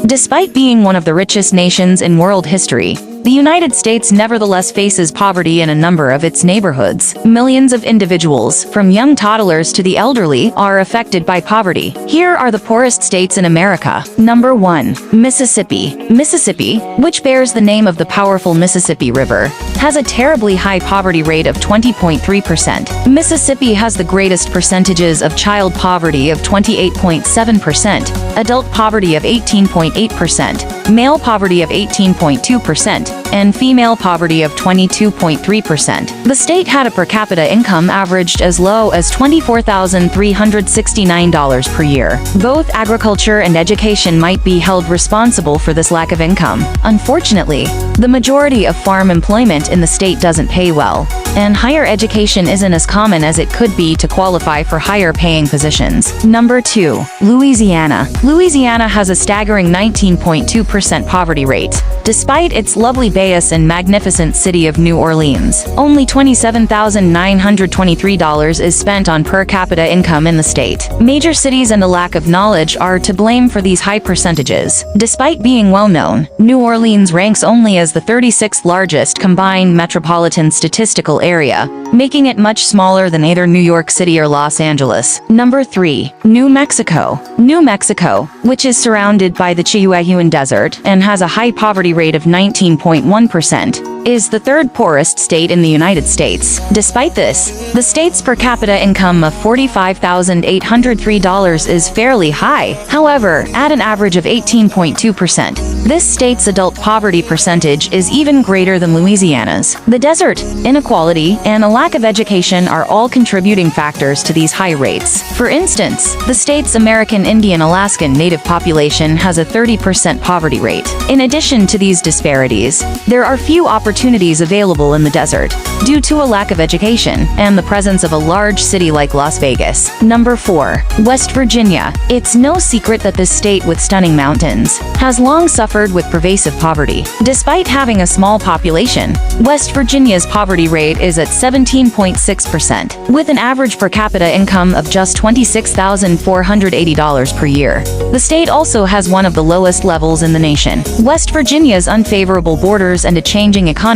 Despite being one of the richest nations in world history, the United States nevertheless faces poverty in a number of its neighborhoods. Millions of individuals, from young toddlers to the elderly, are affected by poverty. Here are the poorest states in America. Number 1. Mississippi. Mississippi, which bears the name of the powerful Mississippi River, has a terribly high poverty rate of 20.3%. Mississippi has the greatest percentages of child poverty of 28.7%, adult poverty of 18.8%, male poverty of 18.2%, and female poverty of 22.3%. The state had a per capita income averaged as low as $24,369 per year. Both agriculture and education might be held responsible for this lack of income. Unfortunately, the majority of farm employment in the state doesn't pay well, and higher education isn't as common as it could be to qualify for higher-paying positions. Number 2. Louisiana. Louisiana has a staggering 19.2% poverty rate. Despite its lovely Bayous and magnificent city of New Orleans, only $27,923 is spent on per capita income in the state. Major cities and a lack of knowledge are to blame for these high percentages. Despite being well-known, New Orleans ranks only as the 36th largest combined metropolitan statistical area, making it much smaller than either New York City or Los Angeles. Number 3. New Mexico. New Mexico, which is surrounded by the Chihuahuan Desert and has a high poverty rate of 19.1%, is the third poorest state in the United States. Despite this, the state's per capita income of $45,803 is fairly high. However, at an average of 18.2%, this state's adult poverty percentage is even greater than Louisiana's. The desert, inequality, and a lack of education are all contributing factors to these high rates. For instance, the state's American Indian Alaskan Native population has a 30% poverty rate. In addition to these disparities, there are few opportunities available in the desert, due to a lack of education and the presence of a large city like Las Vegas. Number 4. West Virginia. It's no secret that this state with stunning mountains has long suffered with pervasive poverty. Despite having a small population, West Virginia's poverty rate is at 17.6%, with an average per capita income of just $26,480 per year. The state also has one of the lowest levels in the nation. West Virginia's unfavorable borders and a changing economy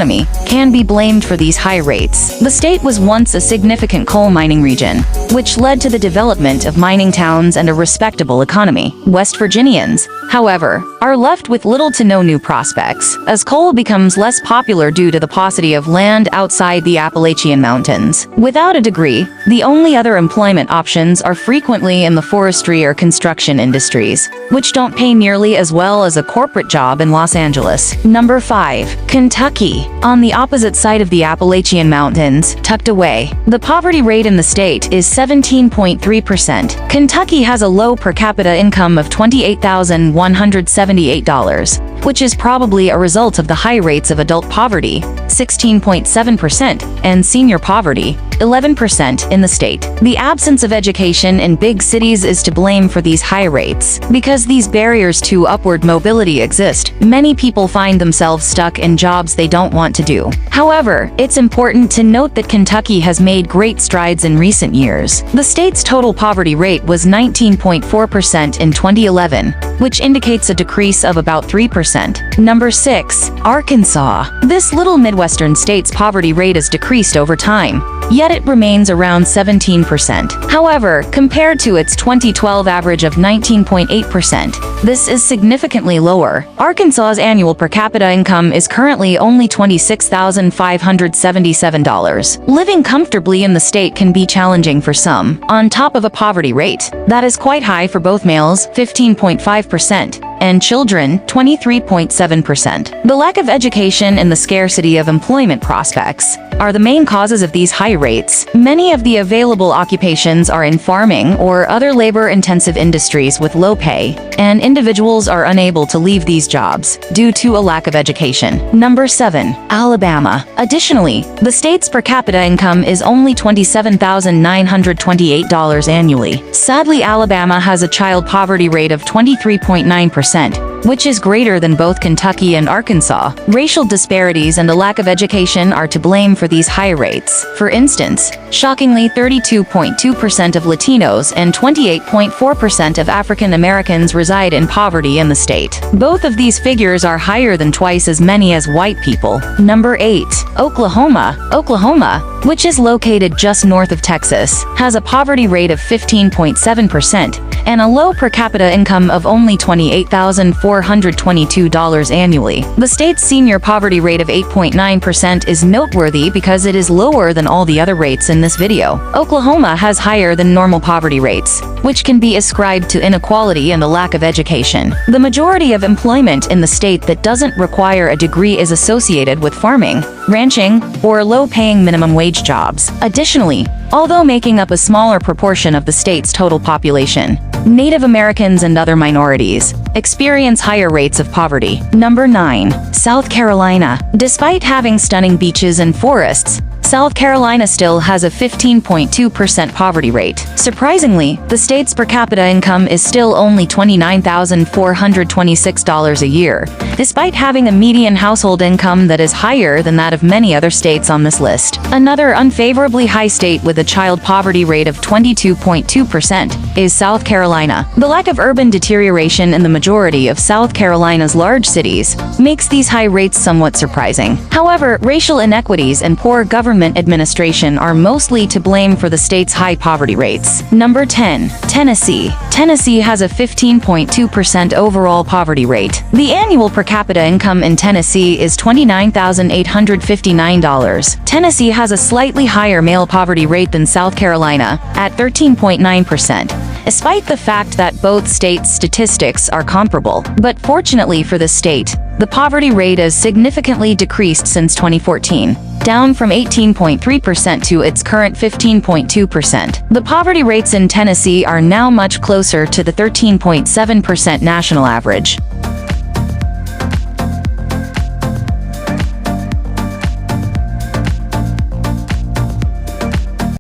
can be blamed for these high rates. The state was once a significant coal mining region, which led to the development of mining towns and a respectable economy. West Virginians, however, are left with little to no new prospects, as coal becomes less popular due to the paucity of land outside the Appalachian Mountains. Without a degree, the only other employment options are frequently in the forestry or construction industries, which don't pay nearly as well as a corporate job in Los Angeles. Number 5. Kentucky. On the opposite side of the Appalachian Mountains, tucked away, the poverty rate in the state is 17.3%. Kentucky has a low per capita income of $28,178, which is probably a result of the high rates of adult poverty, 16.7%, and senior poverty, 11% in the state. The absence of education in big cities is to blame for these high rates. Because these barriers to upward mobility exist, many people find themselves stuck in jobs they don't want to do. However, it's important to note that Kentucky has made great strides in recent years. The state's total poverty rate was 19.4% in 2011, which indicates a decrease of about 3%. Number 6. Arkansas. This little Midwestern state's poverty rate has decreased over time, yet it remains around 17%. However, compared to its 2012 average of 19.8%, this is significantly lower. Arkansas's annual per capita income is currently only $26,577. Living comfortably in the state can be challenging for some, on top of a poverty rate that is quite high for both males, 15.5%, and children, 23.7%. The lack of education and the scarcity of employment prospects are the main causes of these high rates. Many of the available occupations are in farming or other labor-intensive industries with low pay, and individuals are unable to leave these jobs due to a lack of education. Number 7. Alabama. Additionally, the state's per capita income is only $27,928 annually. Sadly, Alabama has a child poverty rate of 23.9%, which is greater than both Kentucky and Arkansas. Racial disparities and a lack of education are to blame for these high rates. For instance, shockingly, 32.2% of Latinos and 28.4% of African Americans reside in poverty in the state. Both of these figures are higher than twice as many as white people. Number 8. Oklahoma. Oklahoma, which is located just north of Texas, has a poverty rate of 15.7% and a low per capita income of only $28,422 annually. The state's senior poverty rate of 8.9% is noteworthy because it is lower than all the other rates in this video. Oklahoma has higher than normal poverty rates, which can be ascribed to inequality and a lack of education. The majority of employment in the state that doesn't require a degree is associated with farming, ranching, or low-paying minimum wage jobs. Additionally, although making up a smaller proportion of the state's total population, Native Americans and other minorities experience higher rates of poverty. Number 9. South Carolina. Despite having stunning beaches and forests, South Carolina still has a 15.2% poverty rate. Surprisingly, the state's per capita income is still only $29,426 a year, despite having a median household income that is higher than that of many other states on this list. Another unfavorably high state with a child poverty rate of 22.2% is South Carolina. The lack of urban deterioration in the majority of South Carolina's large cities makes these high rates somewhat surprising. However, racial inequities and poor government administration are mostly to blame for the state's high poverty rates. Number 10. Tennessee. Tennessee has a 15.2% overall poverty rate. The annual per capita income in Tennessee is $29,859. Tennessee has a slightly higher male poverty rate than South Carolina, at 13.9%. Despite the fact that both states' statistics are comparable. But fortunately for the state, the poverty rate has significantly decreased since 2014, down from 18.3% to its current 15.2%. The poverty rates in Tennessee are now much closer to the 13.7% national average.